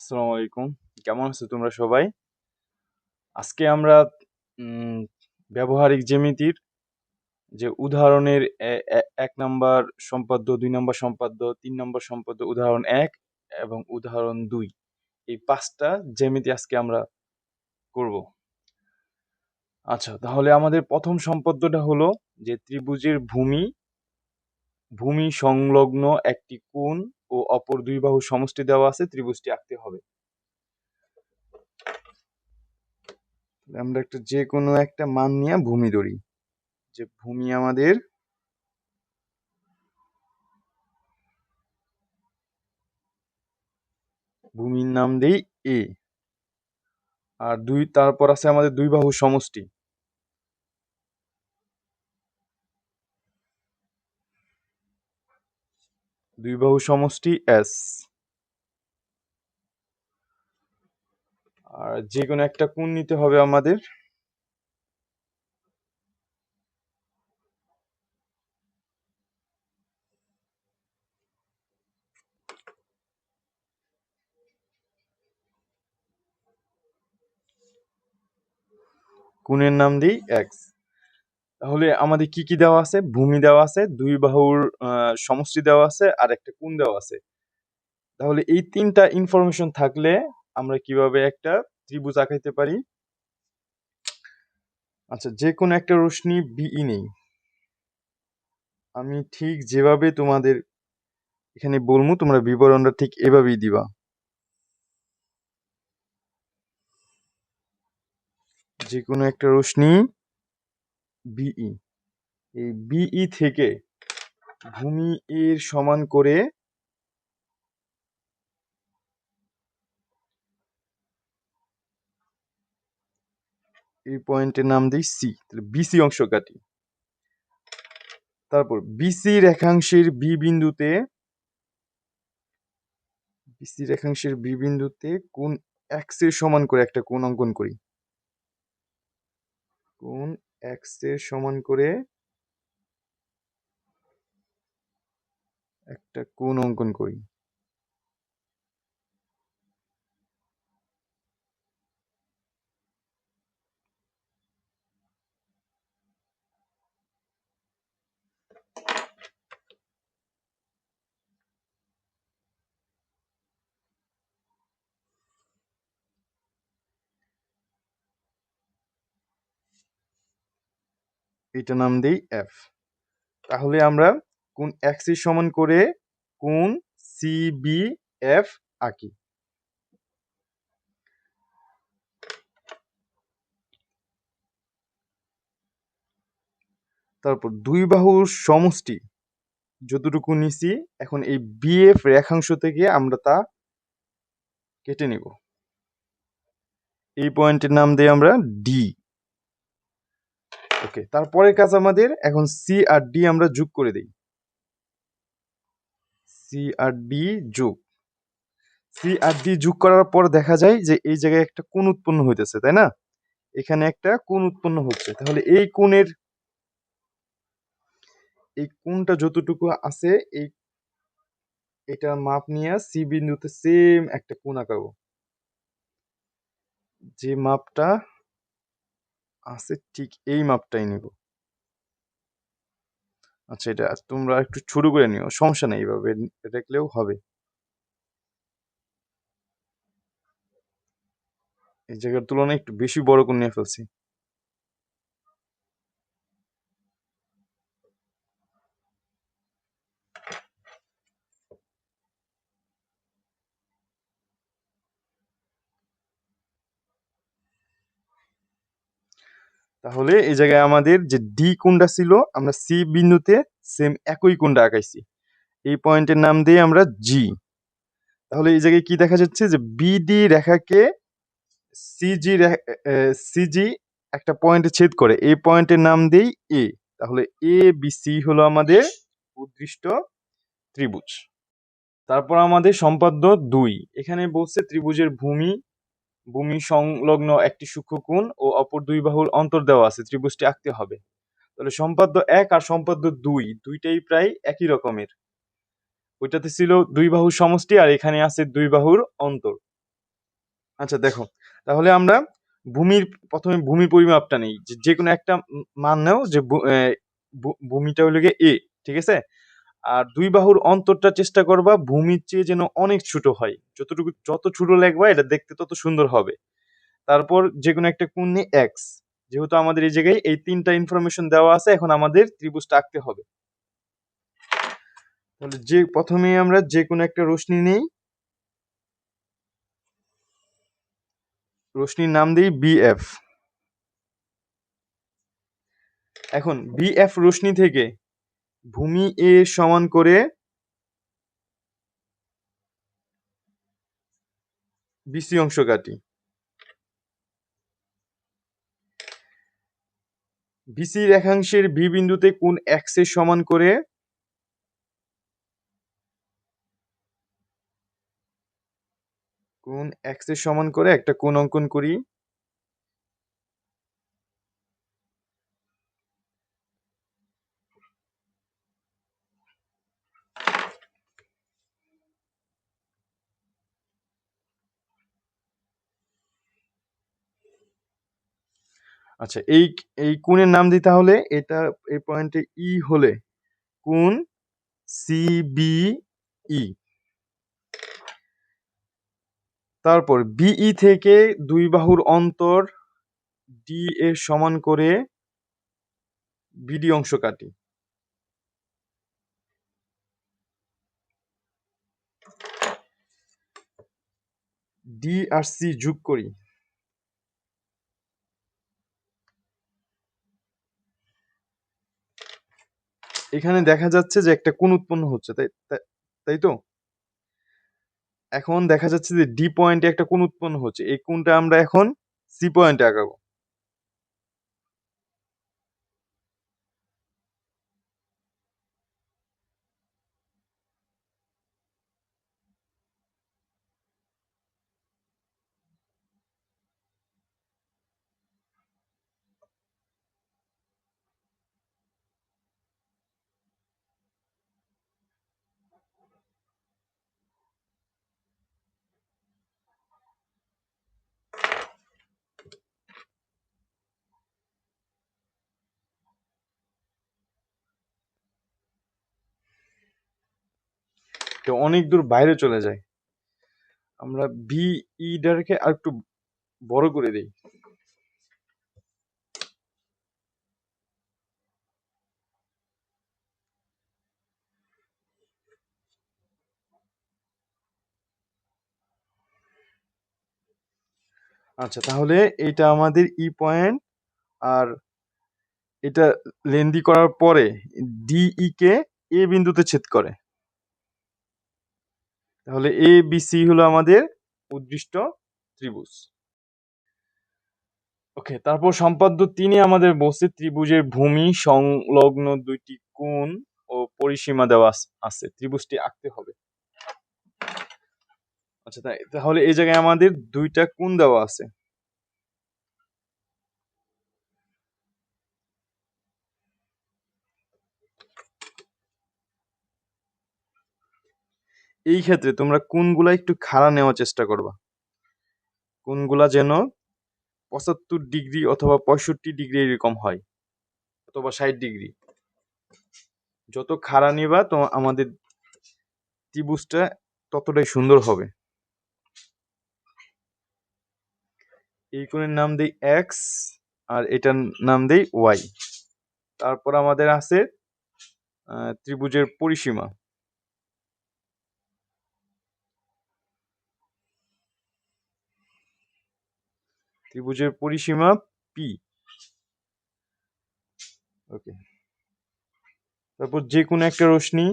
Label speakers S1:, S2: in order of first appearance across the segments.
S1: আসসালামু আলাইকুম। কেমন আছো তোমরা সবাই? আজকে আমরা উম ব্যবহারিক জ্যামিতির যে উদাহরণের ১ নাম্বার সম্পাদ্য, ২ নাম্বার সম্পাদ্য, ৩ নাম্বার সম্পাদ্য, উদাহরণ ১ এবং উদাহরণ ২ এই ৫ টা জ্যামিতি আজকে আমরা করব। আচ্ছা, তাহলে আমাদের ১ম সম্পাদ্যটা হলো যে ত্রিভুজের ভূমি সংলগ্ন একটি কোণ ও অপর ২ বাহুর সমষ্টি দেওয়া আছে, ত্রিভুজটি আঁকতে হবে। আমরা যেকোনো একটা মান নিয়ে ভূমি ধরি। যে ভূমি আমাদের ভূমির নাম দেই এ। আর তারপর আছে আমাদের ২ বাহুর সমষ্টি। ২ বাহুর সমষ্টি এস। আর যেকোনো একটা কোণ নিতে হবে আমাদের। কোণের নাম দেই এক্স। তাহলে আমাদের কি কি দেওয়া আছে? ভূমি দেওয়া আছে, ২ বাহুর সমষ্টি দেওয়া আছে আর একটা কোণ দেওয়া আছে। তাহলে এই ৩ টা ইনফরমেশন থাকলে আমরা কিভাবে একটা ত্রিভুজ আঁকাইতে পারি? আচ্ছা, যেকোনো একটা রশ্মি বিই নেই। আমি ঠিক যেভাবে তোমাদের এখানে বলবো তোমরা বিবরণটা ঠিক এভাবেই দিবা। যেকোনো একটা রশ্মি বিই, এই বিই থেকে ভূমি এর সমান করে এই পয়েন্টের নাম দিই সি। তাহলে বিসি অংশ কাটি। তারপর বিসি রেখাংশের বি বিন্দুতে কোণ এক্স এর সমান করে একটা কোণ অঙ্কন করি। কোণ এক্স এর সমান করে একটা কোণ অঙ্কন করি। এটা নাম দেই এফ। তাহলে আমরা কোণ এক্স এর সমান করে কোণ সিবি এফ আঁকি। তারপর ২ বাহুর সমষ্টি যতটুকু নিছি, এখন এই বিএফ রেখাংশ থেকে আমরা তা কেটে নিব। এই পয়েন্টের নাম দেই আমরা ডি। ওকে, তারপরের কাজ আমাদের এখন সি আর ডি আমরা যোগ করে দেই। সি আর ডি যোগ। সি আর ডি যোগ করার পর দেখা যায় যে এই জায়গায় একটা কোণ উৎপন্ন হইতেছে, তাই না? এখানে একটা কোণ উৎপন্ন হচ্ছে। তাহলে এই কোণটা যতটুকু আছে এটার মাপ নিয়ে সি বিন্দুতে সেম একটা কোণ আঁকাবো। যে মাপটা আছে ঠিক এই মাপটাই নিব। আচ্ছা, এটা তোমরা একটু ছোট করে নিও, সমস্যা নেই, এইভাবে দেখলেও হবে। এই জায়গার তুলনায় একটু বেশি বড় করে নিয়ে ফেলছি। তাহলে এই জায়গায় আমাদের যে ডি কোণটা ছিল, আমরা সি বিন্দুতে সেম একই কোণটা আঁকাইছি। এই পয়েন্টের নাম দিয়ে আমরা জি। তাহলে এই জায়গায় কি দেখা যাচ্ছে যে বিডি রেখাকে সিজি সিজি একটা পয়েন্টে ছেদ করে, এই পয়েন্টের নাম দেই এ। তাহলে এ বি সি হলো আমাদের উদ্দৃষ্ট ত্রিভুজ। তারপর আমাদের সম্পাদ্য ২। এখানে বলছে ত্রিভুজের ভূমি সংলগ্ন একটি সূক্ষ্মকোণ ও অপর ২ বাহুর অন্তর দেওয়া আছে, ত্রিভুজটি আঁকতে হবে। তাহলে সম্পাদ্য ১ আর সম্পাদ্য ২ দুইটাই প্রায় একই রকমের। ওইটাতে ছিল ২ বাহুর সমষ্টি আর এখানে আছে ২ বাহুর অন্তর। আচ্ছা দেখো, তাহলে আমরা প্রথমে ভূমির পরিমাপটা নেই, যে কোনো একটা মান নাও, যে ভূমিটা হলো গিয়ে এ, ঠিক আছে? আর দুই বাহুর অন্তরটা চেষ্টা করবা ভূমির চেয়ে যেন অনেক ছোট হয়, যত ছোট লাগবা এটা দেখতে তত সুন্দর হবে। তারপর যে কোনো একটা কোণ নিয়ে এক্স, যেহেতু আমাদের এই জায়গায় এই তিনটা ইনফরমেশন দেওয়া আছে, এখন আমাদের ত্রিভুজটা আঁকতে হবে। তাহলে প্রথমে আমরা যে কোনো একটা রশ্মি নেই, রশ্মির নাম দিই বিএফ। এখন বিএফ রশ্মি থেকে ভূমি এ সমান করে বিসি অংশ কাটি। বিসি রেখাংশের বি বিন্দুতে কোণ এক্স এর সমান করে একটা কোণ অঙ্কন করি। আচ্ছা, এই কোণের নাম দিই তাহলে, এটা এই পয়েন্টে ই হলে কোণ সিবিই। তারপর বিই থেকে দুই বাহুর অন্তর ডি এর সমান করে বিডি অংশ কাটি। ডি আর সি যোগ করি। এখানে দেখা যাচ্ছে যে একটা কোণ উৎপন্ন হচ্ছে, তাই তো? এখন দেখা যাচ্ছে যে ডি পয়েন্টে একটা কোণ উৎপন্ন হচ্ছে, এই কোণটা আমরা এখন সি পয়েন্টে আঁকাবো। তো অনেক দূর বাইরে চলে যায়, আমরা বিই টাকে আর একটু বড় করে দেই। আচ্ছা, তাহলে এটা আমাদের ই পয়েন্ট। আর এটা লেন্দি করার পরে ডিই কে এ বিন্দুতে ছেদ করে। তাহলে এ বি সি হলো আমাদের উদ্দৃষ্ট ত্রিভুজ। ওকে, তারপর সম্পাদ্য 3-এ আমাদের বলছে ত্রিভুজের ভূমি সংলগ্ন দুইটি কোণ ও পরিসীমা দেওয়া আছে, ত্রিভুজটি আঁকতে হবে। আচ্ছা, তাহলে এই জায়গায় আমাদের দুইটা কোণ দেওয়া আছে। এই ক্ষেত্রে তোমরা কোণগুলা একটু খাড়া নেওয়ার চেষ্টা করবা, কোণগুলা যেন 75 ডিগ্রি অথবা 65 ডিগ্রি এরকম হয়, অথবা 60 ডিগ্রি। যত খাড়া নিবা তো আমাদের ত্রিভুজটা ততটাই সুন্দর হবে। এই কোণের নাম দেই এক্স, আর এটার নাম দেই ওয়াই। তারপর আমাদের আছে ত্রিভুজের পরিসীমা। ত্রিভুজের পরিসীমা পি। ওকে, তারপর যে কোনো একটা রশ্মি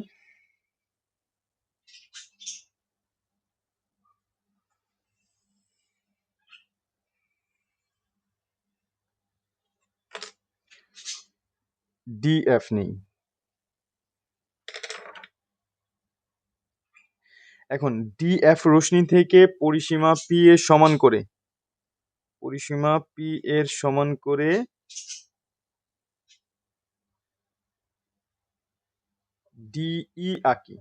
S1: ডিএফ নেই। এখন ডিএফ রশ্মি থেকে পরিসীমা পি এর সমান করে, পরিসীমা পি এর সমান করে ডিই আঁকি।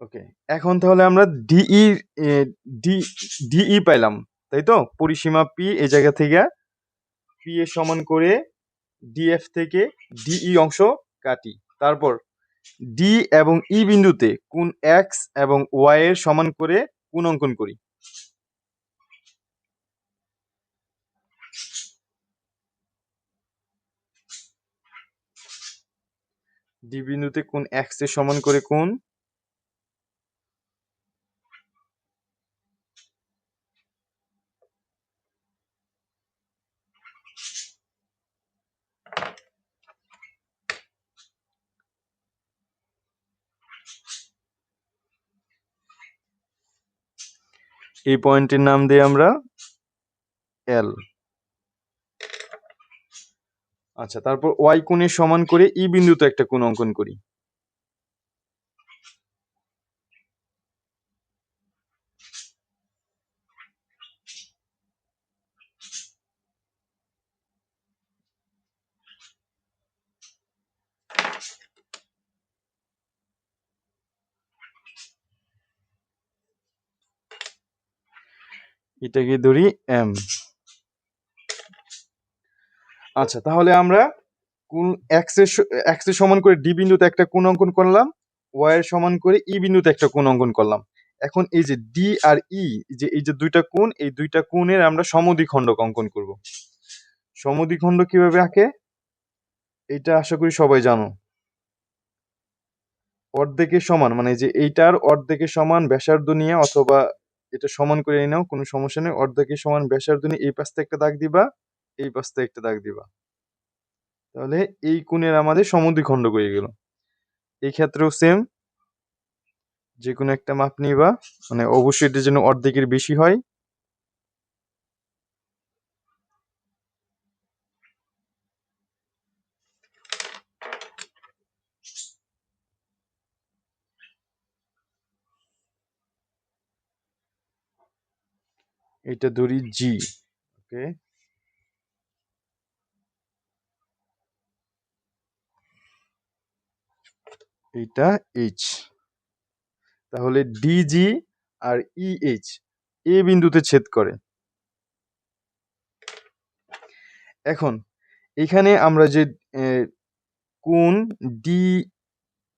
S1: ওকে, এখন তাহলে আমরা ডিই ডি ডিই পাইলাম, তাই তো? পরিসীমা পি এই জায়গা থেকে পি এর সমান করে ডিএফ থেকে ডিই অংশ কাটি। তারপর ডি এবং ই বিন্দুতে কোণ এক্স এবং ওয়াই এর সমান করে কোণ অঙ্কন করি। ডি বিন্দুতে কোণ এক্স এর সমান করে কোণ, এই পয়েন্টের নাম দিই আমরা এল। আচ্ছা, তারপর ওয়াই কোণের সমান করে ই বিন্দুতে একটা কোণ অঙ্কন করি। এটাকে ধরি এম। আচ্ছা, তাহলে আমরা কোণ এক্স এর সমান করে ডি বিন্দুতে একটা কোণ অঙ্কন করলাম, ওয়াই এর সমান করে ই বিন্দুতে একটা কোণ অঙ্কন করলাম। এখন এই যে ডি আর ই, যে এই যে দুইটা কোণ, এই দুইটা কোণের আমরা সমদ্বিখণ্ডক অঙ্কন করব। সমদ্বিখণ্ড কিভাবে আঁকে এটা আশা করি সবাই জানো। অর্ধেকের সমান মানে যে এইটার অর্ধেকের সমান ব্যাসার্ধ নিয়ে, অথবা এটা সমান করে নাও, কোনো সমস্যা নেই। অর্ধেকের সমান ব্যাসার্ধ নিয়ে এই পাশ থেকে একটা দাগ দিবা, এই পাশ থেকে একটা দাগ দিবা, তাহলে এই কোণের আমাদের সমদ্বিখণ্ড হয়ে গেল। এই ক্ষেত্রেও সেম, যে কোনো একটা মাপ নিবা, মানে অবশ্যই এটা যেন অর্ধেকের বেশি হয়। এটা ধরি জি। ওকে, এইটা এইচ। তাহলে ডিজি আর ইএইচ এ বিন্দুতে ছেদ করে। এখন এখানে আমরা যে কোণ ডি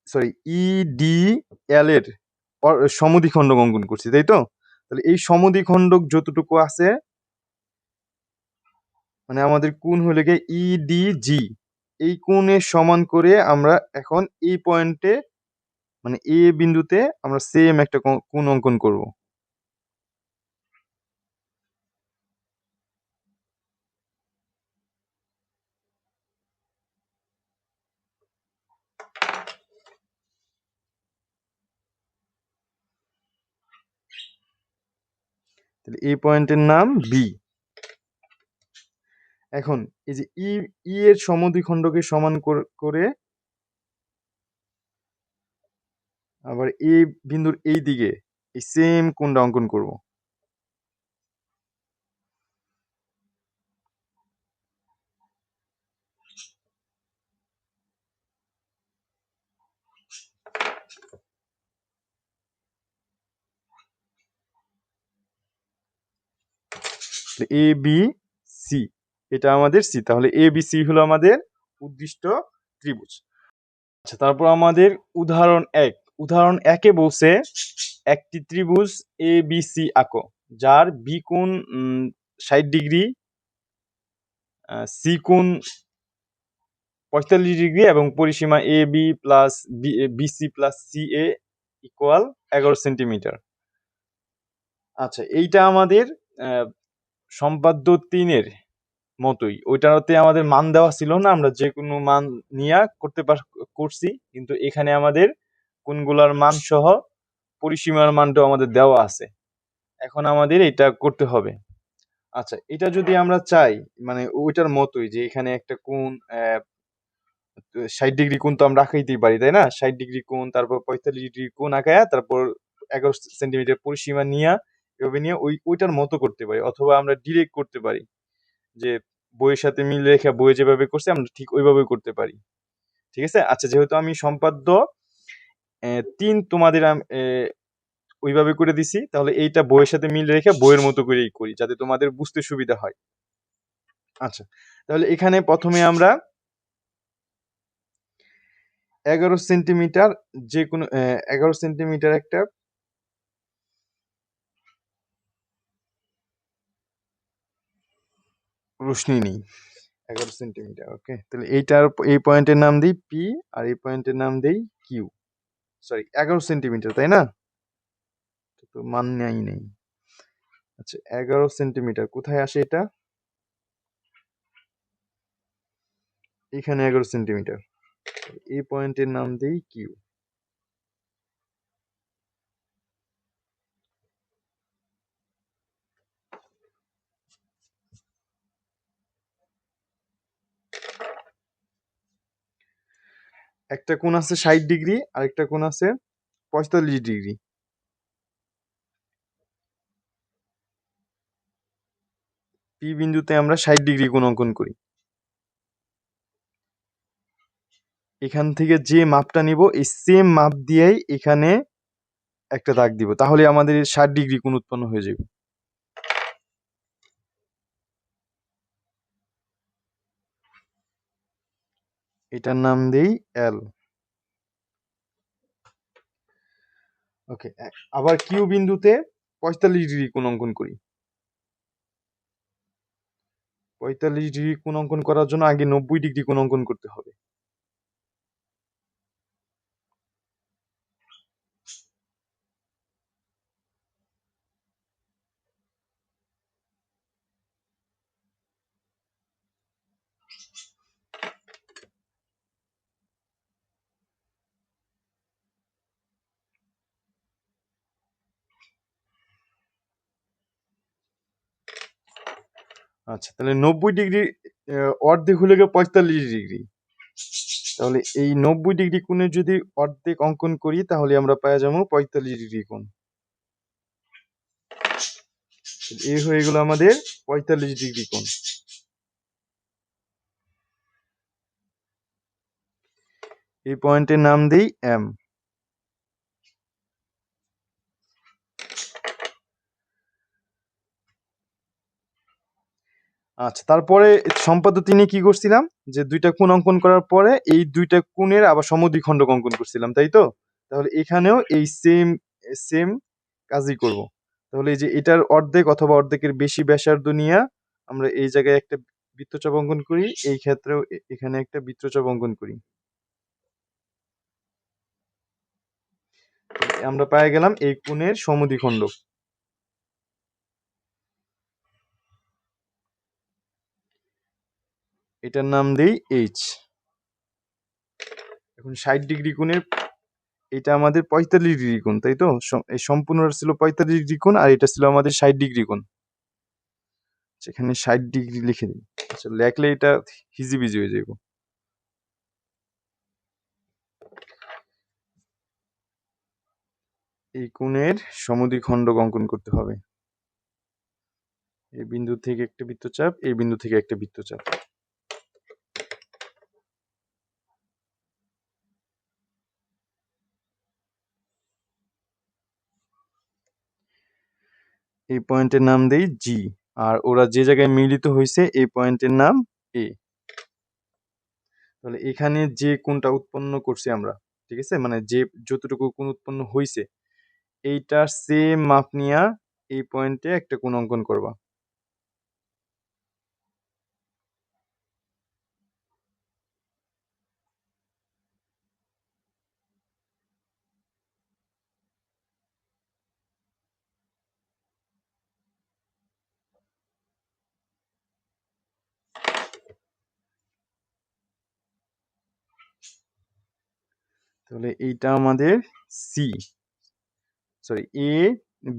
S1: সরি ই ডি এল এর সমদ্বিখণ্ডক অঙ্কন করছি, তাই তো? তাহলে এই সমদ্বিখণ্ডক যতটুকু আছে, মানে আমাদের কোণ হলে গিয়ে ই ডি জি, এই কোণের সমান করে আমরা এখন এই পয়েন্টে মানে এ বিন্দুতে আমরা সেম একটা কোণ অঙ্কন করব। তাহলে এই পয়েন্টের নাম বি। এখন এই যে ই এর সমদ্বিখণ্ডকে সমান করে আবার এই বিন্দুর এই দিকে এই সেম কোণটা অঙ্কন করব। এ বি সি, এটা আমাদের সি। তাহলে এ বি সি হলো আমাদের উদ্দিষ্ট ত্রিভুজ। আচ্ছা, তারপর আমাদের উদাহরণ এক। উদাহরণ একে বলছে একটি ত্রিভুজ এ বি সি আঁকো, যার বি কোণ 60 ডিগ্রি, সি কোণ 45 ডিগ্রি এবং পরিসীমা A B plus BC plus C A equal 11 centimetre. আচ্ছা, এইটা আমাদের সম্পাদ্য 3-এর মতোই। ওইটাতে আমাদের মান দেওয়া ছিল না, আমরা যে কোনো মান নিয়ে করছি, কিন্তু এখানে আমাদের কোনগুলার মান সহ পরিসীমার মানটাও আমাদের দেওয়া আছে। এখন আমাদের এটা করতে হবে। আচ্ছা, এটা যদি আমরা চাই মানে ওইটার মতোই, যে এখানে একটা কোণ 60 ডিগ্রি কোণ তো আমরা আঁকাইতেই পারি, তাই না? 60 ডিগ্রি কোণ, তারপর 45 ডিগ্রি কোণ আঁকায়া, তারপর 11 সেন্টিমিটার পরিসীমা নিয়ে এভাবে নিয়ে ওইটার মতো করতে পারি, অথবা আমরা ডিরেক্ট করতে পারি, যে বইয়ের সাথে মিল রেখে বইয়ে যেভাবে করছে আমরা ঠিক ওইভাবেই করতে পারি। ঠিক আছে? আচ্ছা, যেহেতু আমি সম্পাদ্য 3 তোমাদের ওইভাবে করে দিছি। তাহলে এইটা বইয়ের সাথে মিল রেখে বইয়ের মতো করেই করি যাতে তোমাদের বুঝতে সুবিধা হয়। আচ্ছা, তাহলে এখানে প্রথমে আমরা 11 সেন্টিমিটার যে কোনো 11 সেন্টিমিটার একটা রশ্মি নিই। 11 সেন্টিমিটার, ওকে। তাহলে এই পয়েন্টের নাম দিই পি, আর এই পয়েন্টের নাম দেই কিউ। সরি, 11 সেন্টিমিটার, তাই না? তো মান নেই। আচ্ছা, 11 সেন্টিমিটার কোথায় আসে এটা? এখানে 11 সেন্টিমিটার। এই পয়েন্টের নাম দেই কিউ। একটা কোণ আছে 60 ডিগ্রি, আরেকটা কোণ আছে 45 ডিগ্রি। পি বিন্দুতে আমরা 60 ডিগ্রি কোণ অঙ্কন করি। এখান থেকে যে মাপটা নিব এই সেম মাপ দিয়েই এখানে একটা দাগ দিব, তাহলে আমাদের 60 ডিগ্রি কোণ উৎপন্ন হয়ে যাবে। এটার নাম দেই এল। ওকে, আবার কিউ বিন্দুতে 45 ডিগ্রি কোণ অঙ্কন করি। 45 ডিগ্রি কোণ অঙ্কন করার জন্য আগে 90 ডিগ্রি কোণ অঙ্কন করতে হবে। আচ্ছা, তাহলে 90 ডিগ্রি অর্ধেক হলে গিয়ে 45 ডিগ্রি। তাহলে এই 90 ডিগ্রি কোণে যদি অর্ধেক অঙ্কন করি তাহলে আমরা পেয়ে যাবো 45 ডিগ্রি কোণ। এই হয়ে গেল আমাদের 45 ডিগ্রি কোণ। এই পয়েন্টের নাম দেই এম। আচ্ছা, তারপরে সম্পাদ্য 3-এ কি করছিলাম, যে দুইটা কোণ অঙ্কন করার পরে এই দুইটা কোণের আবার সমদ্বিখণ্ডক অঙ্কন করছিলাম, তাই তো? তাহলে এখানেও এই সেম সেম কাজই করব। তাহলে এই যে এটার অর্ধেক অথবা অর্ধেকের বেশি ব্যাসার্ধ নিয়ে আমরা এই জায়গায় একটা বৃত্তচাপ অঙ্কন করি, এই ক্ষেত্রেও এখানে একটা বৃত্তচাপ অঙ্কন করি। আমরা পেয়ে গেলাম এই কোণের সমদ্বিখণ্ডক। এটার নাম দেই এইচ। এখন 60 ডিগ্রি কোণের এটা আমাদের 45 ডিগ্রি কোণ, তাই তো? এই সম্পূর্ণটা ছিল 45 ডিগ্রি কোণ, আর এটা ছিল আমাদের 60 ডিগ্রি কোণ। সেখানে 60 ডিগ্রি লিখে দিই। আচ্ছা, লেখলে এটা হিজিবিজি হয়ে যাবে। এই কোণের সমদ্বিখণ্ডক অঙ্কন করতে হবে। এই বিন্দু থেকে একটা বৃত্তচাপ, এই বিন্দু থেকে একটা বৃত্তচাপ। এই পয়েন্টের নাম দেই জি, আর ওরা যে জায়গায় মিলিত হয়েছে এই পয়েন্টের নাম এ। তাহলে এখানে যে কোণটা উৎপন্ন করছি আমরা, ঠিক আছে, মানে যে যতটুকু কোণ উৎপন্ন হয়েছে এইটার সেম মাপ নিয়া এই পয়েন্টে একটা কোণ অঙ্কন করবা। তাহলে এইটা আমাদের C, sorry A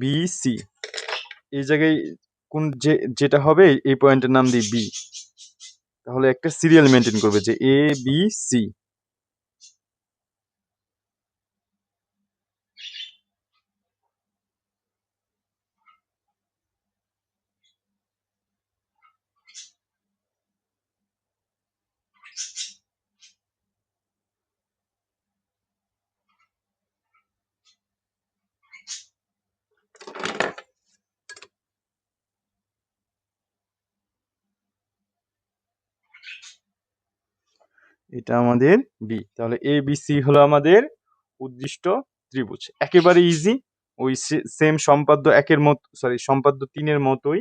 S1: B C. এই জায়গায় কোন যেটা হবে এই পয়েন্টের নাম দিই বি। তাহলে একটা সিরিয়াল মেনটেন করবে যে এ বি সি। এটা আমাদের বি। তাহলে এ বি সি হলো আমাদের উদ্দিষ্ট ত্রিভুজ। একেবারে ইজি। ওই সেম সম্পাদ্য একের মতো, সরি সম্পাদ্য 3 এর মতোই।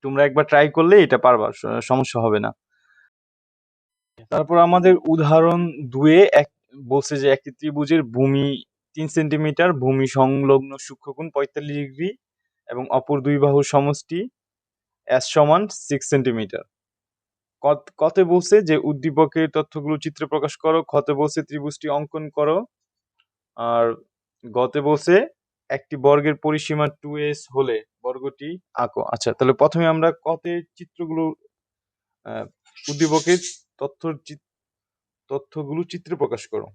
S1: তোমরা একবার ট্রাই করলে এটা পারবা, সমস্যা হবে না। তারপর আমাদের উদাহরণ 2 এ বলছে যে একটি ত্রিভুজের ভূমি 3 সেন্টিমিটার, ভূমি সংলগ্ন সূক্ষ্মকোণ 45 ডিগ্রি এবং অপর দুই বাহুর সমষ্টি S সমান 6 সেন্টিমিটার। কতে বলছে যে উদ্দীপকের তথ্যগুলো চিত্রে প্রকাশ করো, খতে বলছে ত্রিভুজটি অঙ্কন করো, আর গতে বলছে একটি বর্গের পরিসীমা 2s হলে বর্গটি আঁকো। আচ্ছা, তাহলে প্রথমে আমরা কতে চিত্রগুলো উদ্দীপকের তথ্যগুলো চিত্রে প্রকাশ করো।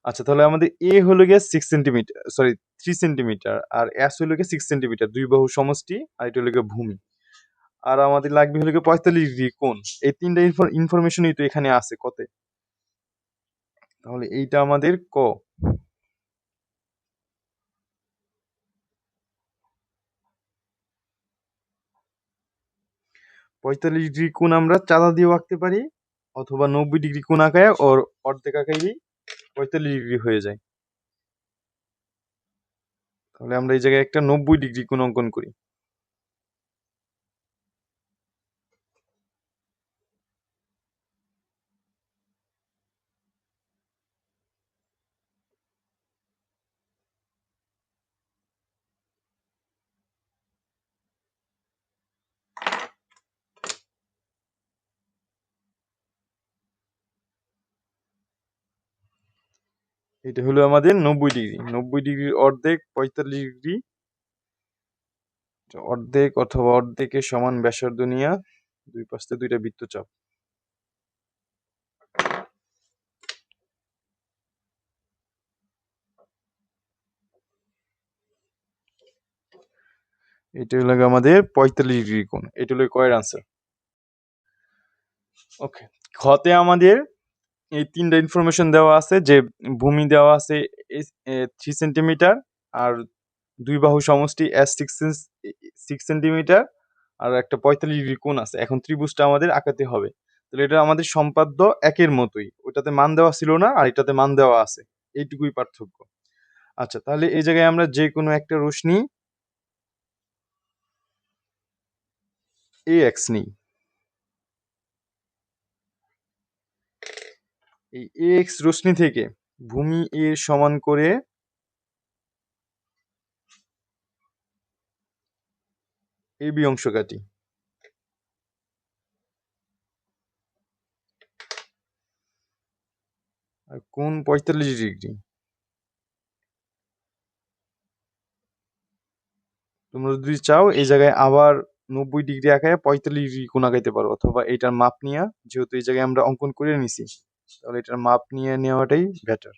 S1: আচ্ছা, তাহলে আমাদের এ হলো গিয়ে 6 সেন্টিমিটার, সরি 3 সেন্টিমিটার, আর এস হলো গিয়ে 6 সেন্টিমিটার, দুই বাহু সমষ্টি, আর এটা হলো গিয়ে ভূমি। আর আমাদের লাগবে হলো গিয়ে 45 ডিগ্রি কোণ। এই তিনটা ইনফরমেশনই তো এখানে আছে কতে। তাহলে এইটা আমাদের ক। 45 ডিগ্রি কোণ আমরা চাঁদা দিয়েও আঁকতে পারি, অথবা 90 ডিগ্রি কোণ আঁকায় ওর অর্ধেক আঁকাইলেই 45 ডিগ্রি হয়ে যায়। তাহলে আমরা এই জায়গায় একটা 90 ডিগ্রি কোণ অঙ্কন করি। এটা হলো আমাদের 90 ডিগ্রি। 90 ডিগ্রির অর্ধেক 45 ডিগ্রি, অর্ধেক অথবা অর্ধেকের সমান ব্যাসার্ধ নিয়ে দুই পাশে দুইটা বৃত্তচাপ। এটা হলো আমাদের 45 ডিগ্রি কোণ। এটা হলো কয়ের আনসার। ওকে, খতে আমাদের এই তিনটা ইনফরমেশন দেওয়া আছে যে ভূমি দেওয়া আছে 3 সেন্টিমিটার, আর দুই বাহু সমষ্টি এস 6 সেন্টিমিটার, আর একটা 45 ডিগ্রি কোণ আছে। এখন ত্রিভুজটা আমাদের আঁকাতে হবে। তাহলে এটা আমাদের সম্পাদ্য একের মতোই, ওটাতে মান দেওয়া ছিল না আর এটাতে মান দেওয়া আছে, এইটুকুই পার্থক্য। আচ্ছা, তাহলে এই জায়গায় আমরা যে কোনো একটা রশ্মি এ এক্স নিই। এই এ এক্স রশ্মি থেকে ভূমি এ সমান করে এ বি অংশ কাটি। আর কোণ 45 ডিগ্রি। তোমরা যদি চাও এই জায়গায় আবার 90 ডিগ্রি আঁকায় 45 ডিগ্রি কোণ আঁকাইতে পারো, অথবা এটার মাপ নিয়ে, যেহেতু এই জায়গায় আমরা অঙ্কন করে নিছি, তাহলে এটার মাপ নিয়ে নেওয়াটাই বেটার।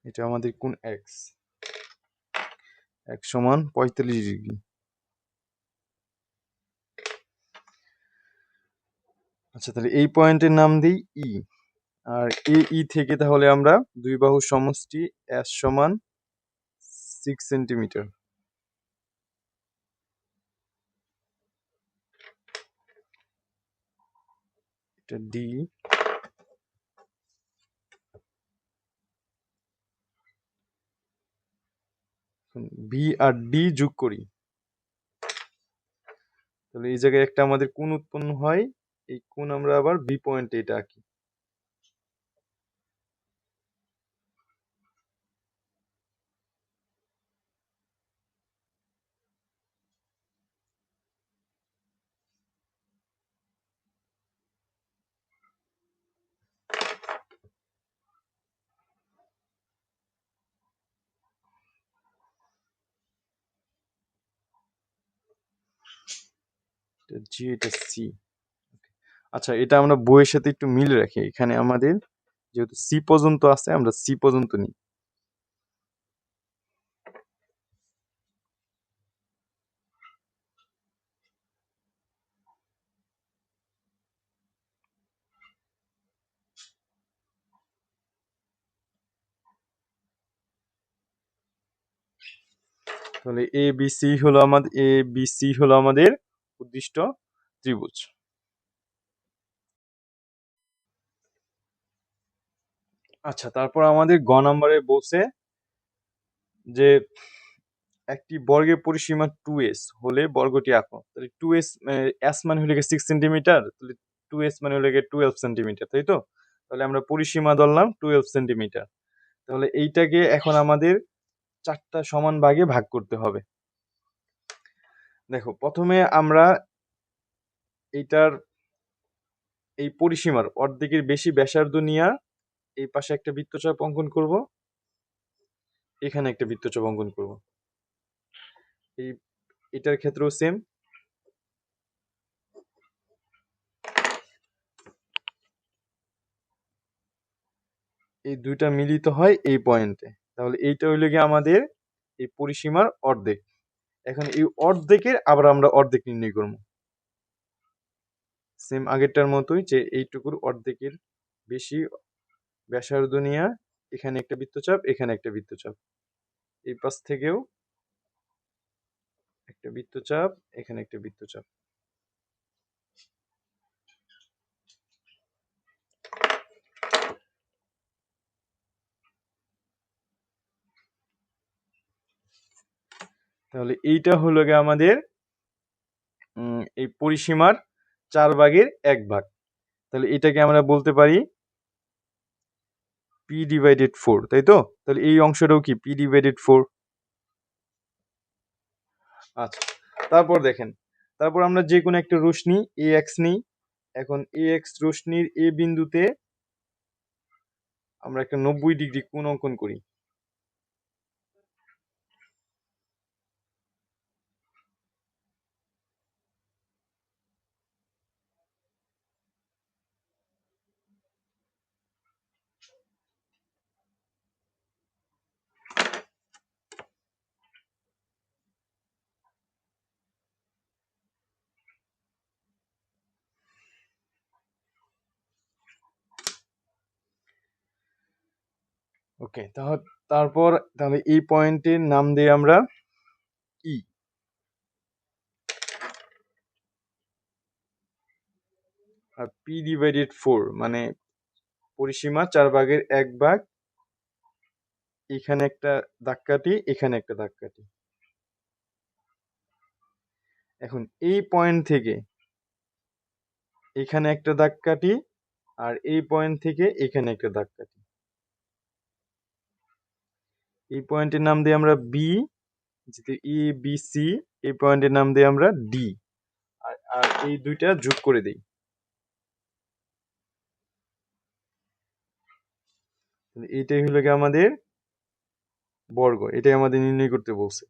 S1: এটা আমাদের কোণ এক্স, এক্স সমান 45 ডিগ্রি। আচ্ছা, তাহলে এই পয়েন্টের নাম দিই ই। আর ই থেকে তাহলে আমরা দুই বাহুর সমষ্টি এস সমান 6 সেন্টিমিটার, এটা ডি। বি আর ডি যোগ করি, তাহলে এই জায়গায় একটা আমাদের কোণ উৎপন্ন হয়। এই কোণ আমরা আবার বি পয়েন্টে এটা আঁকি। এটা জি, এটা সি। আচ্ছা, এটা আমরা বইয়ের সাথে একটু মিল রাখি। এখানে আমাদের যেহেতু সি পর্যন্ত আছে, আমরা সি পর্যন্ত নিই। তাহলে এ বি সি হলো আমাদের উদ্দিষ্ট ত্রিভুজ। আচ্ছা, তারপর আমাদের গ নম্বরে বলছে যে একটি বর্গের পরিসীমা 2s হলে বর্গটি আঁকো। তাহলে 2s s মানে হলো 6 সেন্টিমিটার, তাহলে 2s মানে হলো 12 সেন্টিমিটার, তাই তো? তাহলে আমরা পরিসীমা ধরলাম 12 সেন্টিমিটার। তাহলে এইটাকে এখন আমাদের 4টা সমান ভাগে ভাগ করতে হবে। দেখো, প্রথমে আমরা এইটার এই পরিসীমার অর্ধেকের বেশি ব্যাসার্ধ নিয়ে এই পাশে একটা বৃত্তচাপ অঙ্কন করব, এখানে একটা বৃত্তচাপ অঙ্কন করব। এই এটার ক্ষেত্রেও সেম। এই দুইটা মিলিত হয় এই পয়েন্টে। তাহলে এইটা হইলো গিয়ে আমাদের এই পরিসীমার অর্ধেক। এখন এই অর্ধেকের আবার আমরা অর্ধেক নির্ণয় করব, সেম আগেরটার মতোই, যে এইটুকুর অর্ধেকের বেশি ব্যাসার্ধ নিয়ে এখানে একটা বৃত্তচাপ, এখানে একটা বৃত্তচাপ, এই পাশ থেকেও একটা বৃত্তচাপ, এখানে একটা বৃত্তচাপ। তাহলে এইটা হলো গিয়ে আমাদের এই পরিসীমার 4/1 তাহলে এটাকে আমরা বলতে পারি p/4, তাই তো? তাহলে এই অংশটাও কি p/4। আচ্ছা, তারপর দেখেন, তারপর আমরা যে কোনো একটা রশ্মি ax নিই। এখন ax রশ্মির এ বিন্দুতে আমরা একটা 90 ডিগ্রি কোণ অঙ্কন করি। ওকে, তারপর তাহলে এই পয়েন্টের নাম দিই আমরা ই। আর p/4 মানে পরিসীমা 4/1 এখানে একটা দাগ কাটি, এখানে একটা দাগ কাটি। এখন এই পয়েন্ট থেকে এখানে একটা দাগ কাটি, আর এই পয়েন্ট থেকে এখানে একটা দাগ কাটি। এই পয়েন্টের নাম দিই আমরা বি, যেটা এ বি সি। এই পয়েন্টের নাম দিই আমরা ডি। আর এই দুইটা যোগ করে দেই। এইটাই হলো গিয়ে আমাদের বর্গ, এটাই আমাদের নির্ণয় করতে বলছে।